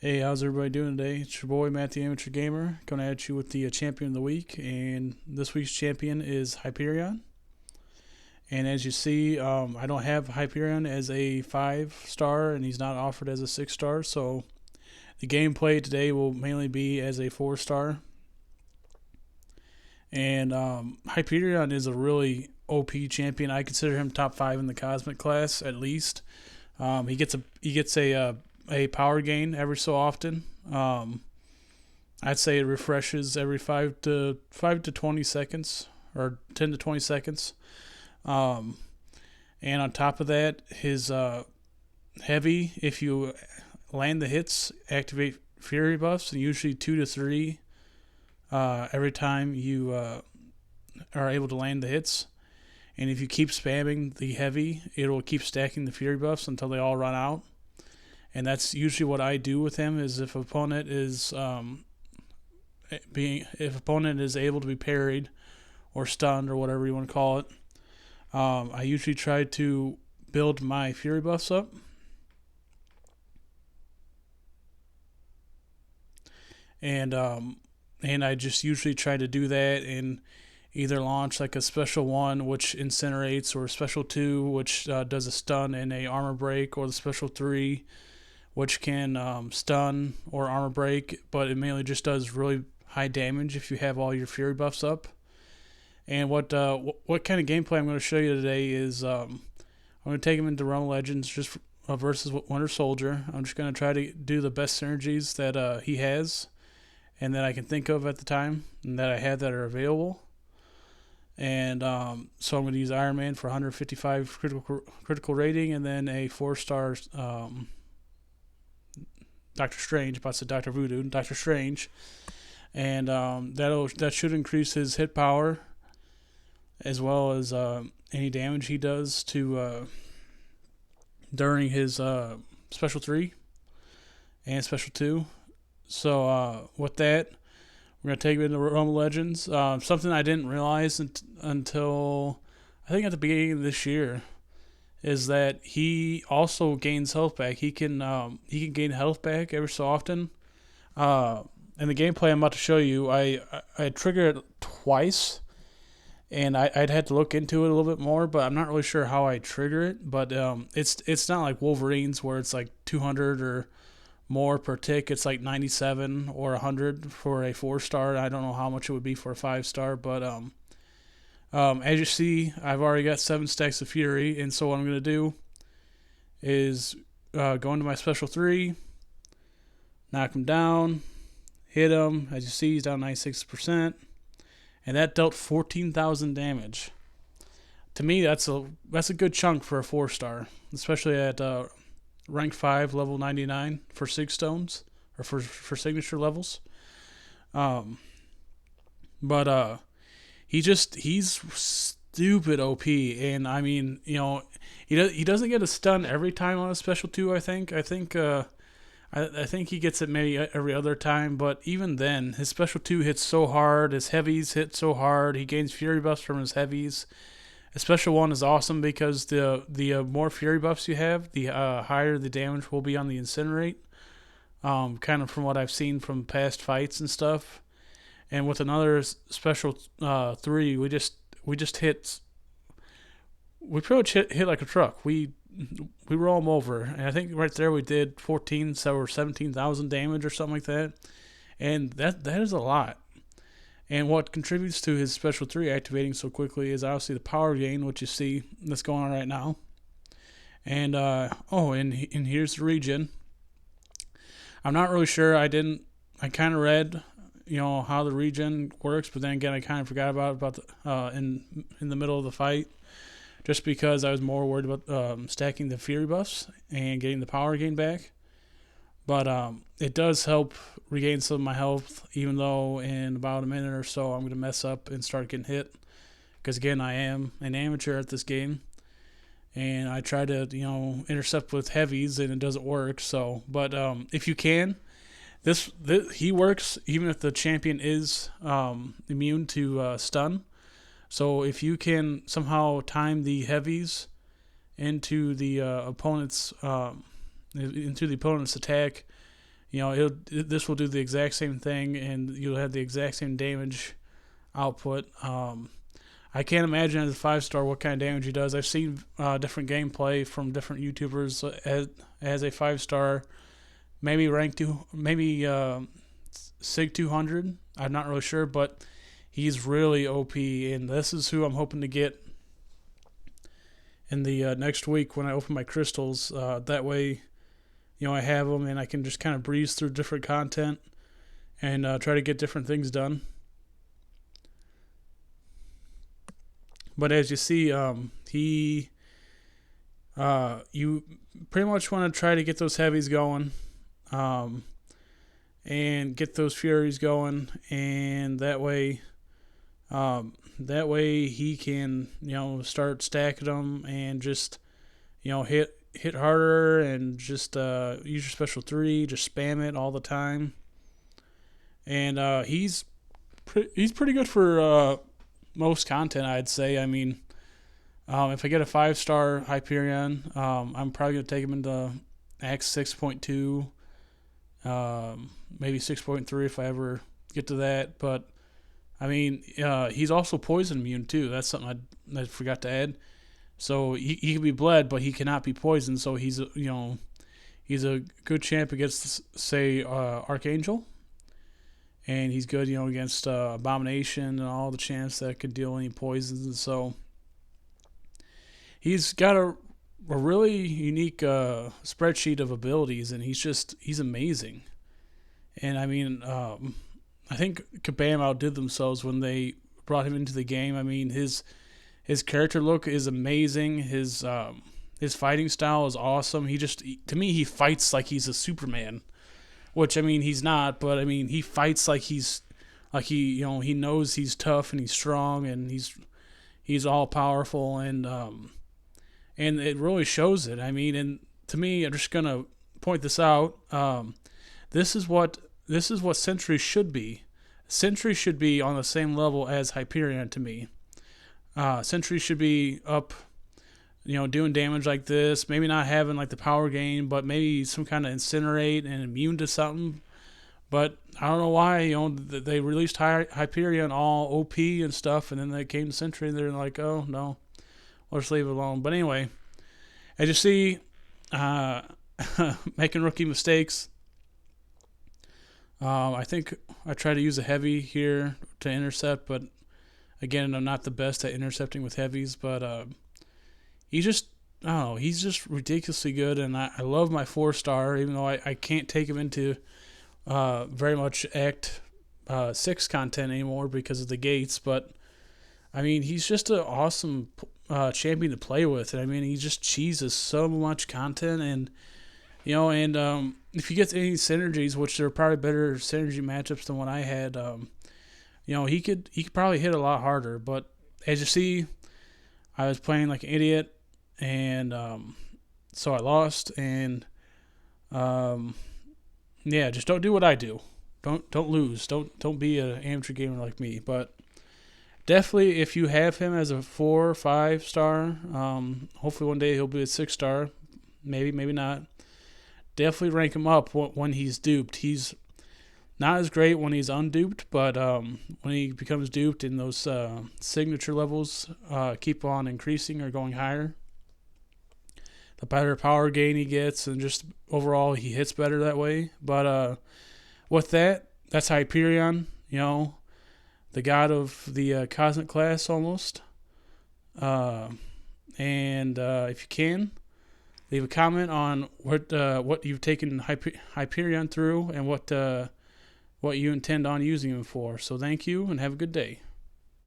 Hey, how's everybody doing today? It's your boy Matt the Amateur Gamer coming at you with the champion of the week, and this week's champion is Hyperion. And as you see, I don't have Hyperion as a 5-star, and he's not offered as a 6-star. So the gameplay today will mainly be as a 4-star. And Hyperion is a really OP champion. I consider him top 5 in the Cosmic class at least. He gets a power gain every so often. I'd say it refreshes every 5 to 20 seconds or 10 to 20 seconds. Um, and on top of that, his heavy, if you land the hits, activate fury buffs, and usually 2 to 3 every time you are able to land the hits. And if you keep spamming the heavy, it'll keep stacking the fury buffs until they all run out. And that's usually what I do with him. Is if opponent is able to be parried or stunned or whatever you want to call it, I usually try to build my fury buffs up. And I just usually try to do that and either launch like a special 1 which incinerates, or a special 2 which does a stun and a armor break, or the special 3 which can stun or armor break, but it mainly just does really high damage if you have all your fury buffs up. And what kind of gameplay I'm going to show you today is I'm going to take him into Realm of Legends just versus Winter Soldier. I'm just going to try to do the best synergies that he has and that I can think of at the time and that I have that are available. And so I'm going to use Iron Man for 155 critical rating, and then a 4-star Doctor Strange, about to say Doctor Voodoo, Doctor Strange, and that should increase his hit power as well as any damage he does to during his special 3 and special 2. So with that, we're going to take him into Realm of Legends. Something I didn't realize until I think at the beginning of this year is that he also gains health back. He can gain health back every so often. In the gameplay I'm about to show you, I triggered it twice, and I'd had to look into it a little bit more, but I'm not really sure how I trigger it. But it's not like Wolverine's where it's like 200 or more per tick. It's like 97 or 100 for a 4-star. I don't know how much it would be for a 5-star, but as you see, I've already got 7 stacks of fury, and so what I'm going to do is go into my special 3, knock him down, hit him. As you see, he's down 96%, and that dealt 14,000 damage. To me, that's a good chunk for a 4-star, especially at rank 5, level 99 for 6 stones, or for signature levels. But he's stupid OP, and I mean, he doesn't get a stun every time on a special 2. I think he gets it maybe every other time, but even then, his special 2 hits so hard, his heavies hit so hard. He gains fury buffs from his heavies. A special 1 is awesome because the more fury buffs you have, the higher the damage will be on the incinerate. Kind of from what I've seen from past fights and stuff. And with another special 3, we pretty much hit like a truck. We roll them over, and I think right there we did 17,000 damage or something like that. And that is a lot. And what contributes to his special 3 activating so quickly is obviously the power gain, which you see that's going on right now. And and here's the regen. I'm not really sure. I kind of read, how the regen works, but then again, I kind of forgot about in the middle of the fight, just because I was more worried about stacking the fury buffs and getting the power gain back. But it does help regain some of my health, even though in about a minute or so I'm going to mess up and start getting hit. Because again, I am an amateur at this game, and I try to intercept with heavies, and it doesn't work. So, but if you can, this he works even if the champion is immune to stun. So if you can somehow time the heavies into the opponent's attack, this will do the exact same thing, and you'll have the exact same damage output. I can't imagine as a 5-star what kind of damage he does. I've seen different gameplay from different YouTubers as a 5-star, maybe Sig 200. I'm not really sure, but he's really OP, and this is who I'm hoping to get in the next week when I open my crystals. That way, I have them and I can just kind of breeze through different content and try to get different things done. But as you see, you pretty much want to try to get those heavies going, and get those furies going, and that way he can start stacking them and just hit harder and just use your special 3, just spam it all the time. And he's pretty good for most content, I'd say. I mean, if I get a 5-star Hyperion, I'm probably gonna take him into Axe 6.2, maybe 6.3 if I ever get to that. But I mean, he's also poison immune too. That's something I forgot to add. So he can be bled, but he cannot be poisoned. So he's a good champ against, say, Archangel, and he's good against Abomination and all the champs that could deal any poisons. And so he's got a really unique spreadsheet of abilities, and he's amazing. And I mean, I think Kabam outdid themselves when they brought him into the game. I mean, his character look is amazing. His fighting style is awesome. To me, he fights like he's a Superman, which, I mean, he's not, but I mean, he fights like he knows he's tough and he's strong and he's all powerful, and it really shows it. I mean, and to me, I'm just gonna point this out. This is what Sentry should be. Sentry should be on the same level as Hyperion to me. Sentry should be up, doing damage like this. Maybe not having like the power gain, but maybe some kind of incinerate and immune to something. But I don't know why, they released Hyperion all OP and stuff, and then they came to Sentry and they're like, oh no, we'll just leave it alone. But anyway, as you see, making rookie mistakes. I think I try to use a heavy here to intercept, but again, I'm not the best at intercepting with heavies. But he's just ridiculously good, and I love my 4-star, even though I can't take him into very much Act 6 content anymore because of the gates. But I mean, he's just an awesome champion to play with, and I mean, he just cheeses so much content, and if you get any synergies, which there are probably better synergy matchups than what I had, he could probably hit a lot harder. But as you see, I was playing like an idiot, and so I lost. And just don't do what I do. Don't lose. Don't be an amateur gamer like me. But definitely, if you have him as a 4 or 5-star, hopefully one day he'll be a 6-star. Maybe not. Definitely rank him up when he's duped. He's not as great when he's unduped, but when he becomes duped and those signature levels keep on increasing or going higher, the better power gain he gets, and just overall he hits better that way. But with that's Hyperion, the god of the cosmic class almost. And if you can, leave a comment on what you've taken Hyperion through and what you intend on using him for. So thank you, and have a good day.